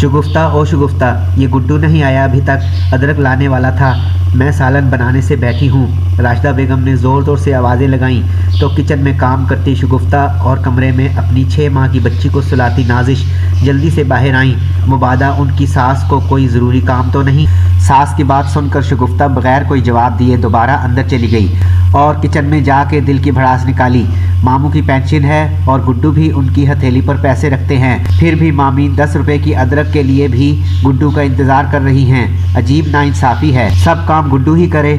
شگفتہ او شگفتہ، یہ گڈو نہیں آیا ابھی تک، ادرک لانے والا تھا، میں سالن بنانے سے بیٹھی ہوں۔ راشدہ بیگم نے زور زور سے آوازیں لگائیں تو کچن میں کام کرتی شگفتہ اور کمرے میں اپنی 6 ماہ کی بچی کو سلاتی نازش جلدی سے باہر آئیں۔ مبادا ان کی ساس کو کوئی ضروری کام تو نہیں؟ ساس کی بات سن کر شگفتہ بغیر کوئی جواب دیے دوبارہ اندر چلی گئی اور کچن میں جا کے دل کی بھڑاس نکالی۔ ماموں کی پینشن ہے اور گڈو بھی ان کی ہتھیلی پر پیسے رکھتے ہیں، پھر بھی مامی 10 روپے کی ادرک کے لیے بھی گڈو کا انتظار کر رہی ہیں۔ عجیب ناانصافی ہے، سب کام گڈو ہی کرے۔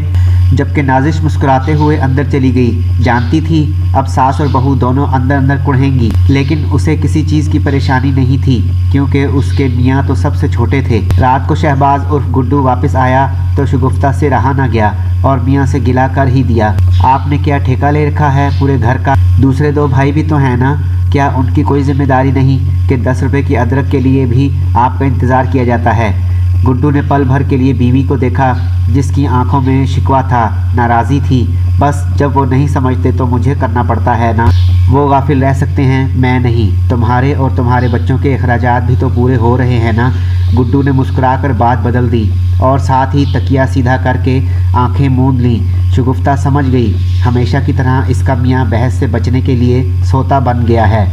جبکہ نازش مسکراتے ہوئے اندر چلی گئی، جانتی تھی اب ساس اور بہو دونوں اندر اندر کڑھیں گی، لیکن اسے کسی چیز کی پریشانی نہیں تھی کیونکہ اس کے میاں تو سب سے چھوٹے تھے۔ رات کو شہباز عرف گڈو واپس آیا تو شگفتہ سے رہا نہ گیا اور میاں سے گلا کر ہی دیا، آپ نے کیا ٹھیکہ لے رکھا ہے پورے گھر کا؟ دوسرے 2 بھائی بھی تو ہیں نا، کیا ان کی کوئی ذمہ داری نہیں کہ 10 روپے کی ادرک کے لیے بھی آپ کا انتظار کیا جاتا ہے؟ گڈو نے پل بھر کے لیے بیوی کو دیکھا جس کی آنکھوں میں شکوہ تھا، ناراضی تھی۔ بس جب وہ نہیں سمجھتے تو مجھے کرنا پڑتا ہے نا، وہ غافل رہ سکتے ہیں، میں نہیں۔ تمہارے اور تمہارے بچوں کے اخراجات بھی تو پورے ہو رہے ہیں نا۔ گڈو نے مسکرا کر بات بدل دی اور ساتھ ہی تکیہ سیدھا کر کے آنکھیں موند لیں۔ شگفتہ سمجھ گئی ہمیشہ کی طرح اس کا میاں بحث سے بچنے کے لیے سوتا بن گیا ہے۔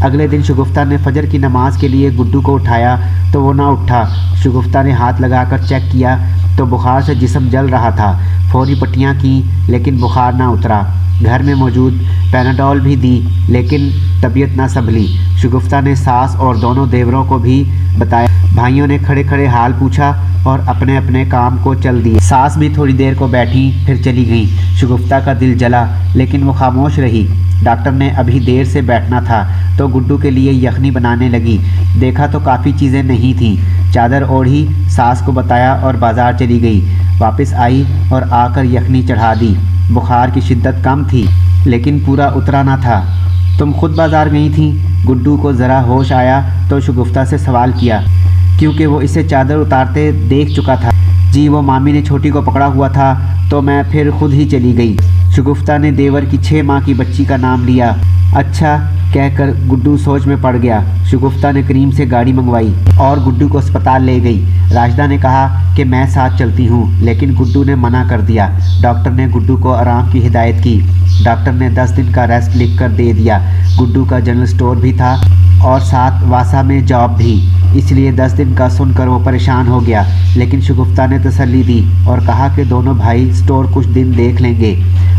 اگلے دن شگفتہ نے فجر کی نماز کے لیے گڈو کو اٹھایا تو وہ نہ اٹھا۔ شگفتہ نے ہاتھ لگا کر چیک کیا تو بخار سے جسم جل رہا تھا، فوری پٹیاں کیں لیکن بخار نہ اترا۔ گھر میں موجود پیناڈول بھی دی لیکن طبیعت نہ سنبھلی۔ شگفتہ نے ساس اور دونوں دیوروں کو بھی بتایا، بھائیوں نے کھڑے کھڑے حال پوچھا اور اپنے اپنے کام کو چل دیے۔ ساس بھی تھوڑی دیر کو بیٹھی پھر چلی گئیں۔ شگفتہ کا دل جلا لیکن وہ خاموش رہی۔ ڈاکٹر نے ابھی دیر سے بیٹھنا تھا تو گڈو کے لیے یخنی بنانے لگی۔ دیکھا تو کافی چیزیں نہیں تھیں، چادر اوڑھی، ساس کو بتایا اور بازار چلی گئی۔ واپس آئی اور آ کر یخنی چڑھا دی۔ بخار کی شدت کم تھی لیکن پورا اترا نہ تھا۔ تم خود بازار گئی تھیں؟ گڈو کو ذرا ہوش آیا تو شگفتہ سے سوال کیا کیونکہ وہ اسے چادر اتارتے دیکھ چکا تھا۔ جی، وہ مامی نے چھوٹی کو پکڑا ہوا تھا تو میں پھر خود ہی چلی گئی۔ شگفتہ نے دیور کی 6 ماہ کی بچی کا نام لیا۔ اچھا کہہ کر گڈو سوچ میں پڑ گیا۔ شگفتہ نے کریم سے گاڑی منگوائی اور گڈو کو اسپتال لے گئی۔ راشدہ نے کہا کہ میں ساتھ چلتی ہوں لیکن گڈو نے منع کر دیا۔ ڈاکٹر نے گڈو کو آرام کی ہدایت کی۔ ڈاکٹر نے 10 دن کا ریسٹ لکھ کر دے دیا۔ گڈو کا جنرل سٹور بھی تھا اور ساتھ واسا میں جاب بھی، اس لیے 10 دن کا سن کر وہ پریشان ہو گیا، لیکن شگفتہ نے تسلی دی اور کہا کہ دونوں بھائی سٹور کچھ دن دیکھ لیں گے،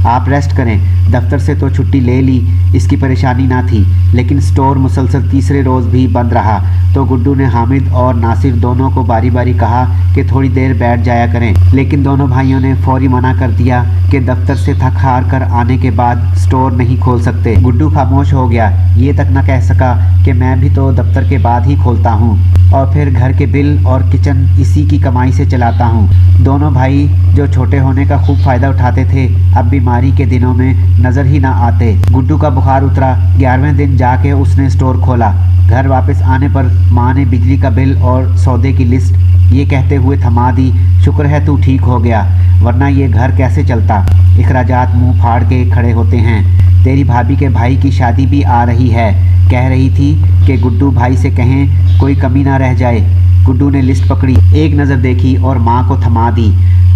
آپ ریسٹ کریں۔ دفتر سے تو چھٹی لے لی، اس کی پریشانی نہ تھی، لیکن سٹور مسلسل تیسرے روز بھی بند رہا تو گڈو نے حامد اور ناصر دونوں کو باری باری کہا کہ تھوڑی دیر بیٹھ جایا کریں، لیکن دونوں بھائیوں نے فوری منع کر دیا کہ دفتر سے تھک ہار کر آنے کے بعد سٹور نہیں کھول سکتے۔ گڈو خاموش ہو گیا، یہ تک نہ کہہ سکا کہ میں بھی تو دفتر کے بعد ہی کھولتا ہوں اور پھر گھر کے بل اور کچن اسی کی کمائی سے چلاتا ہوں۔ دونوں بھائی جو چھوٹے ہونے کا خوب فائدہ اٹھاتے تھے اب بیماری کے دنوں میں نظر ہی نہ آتے۔ گڈو کا بخار اترا، 11ویں دن جا کے اس نے سٹور کھولا۔ گھر واپس آنے پر ماں نے بجلی کا بل اور سودے کی لسٹ یہ کہتے ہوئے تھما دی، شکر ہے تو ٹھیک ہو گیا ورنہ یہ گھر کیسے چلتا۔ اخراجات منہ پھاڑ کے کھڑے ہوتے ہیں۔ تیری بھابھی کے بھائی کی شادی بھی آ رہی ہے، کہہ رہی تھی کہ گڈو بھائی سے کہیں کوئی کمی نہ رہ جائے۔ گڈو نے لسٹ پکڑی، ایک نظر دیکھی اور ماں کو تھما دی،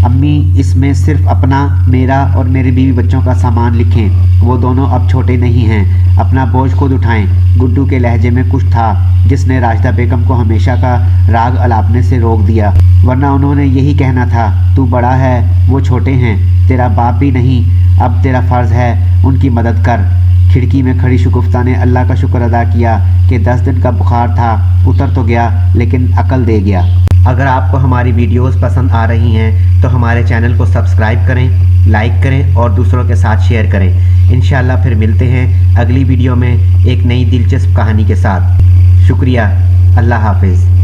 امی اس میں صرف اپنا، میرا اور میرے بیوی بچوں کا سامان لکھیں، وہ دونوں اب چھوٹے نہیں ہیں، اپنا بوجھ خود اٹھائیں۔ گڈو کے لہجے میں کچھ تھا جس نے راشدہ بیگم کو ہمیشہ کا راگ الاپنے سے روک دیا، ورنہ انہوں نے یہی کہنا تھا، تو بڑا ہے وہ چھوٹے ہیں، تیرا باپ بھی نہیں، اب تیرا فرض ہے ان کی مدد کر۔ کھڑکی میں کھڑی شگفتہ نے اللہ کا شکر ادا کیا کہ 10 دن کا بخار تھا، اتر تو گیا لیکن عقل دے گیا۔ اگر آپ کو ہماری ویڈیوز پسند آ رہی ہیں تو ہمارے چینل کو سبسکرائب کریں، لائک کریں اور دوسروں کے ساتھ شیئر کریں۔ انشاءاللہ پھر ملتے ہیں اگلی ویڈیو میں ایک نئی دلچسپ کہانی کے ساتھ۔ شکریہ، اللہ حافظ۔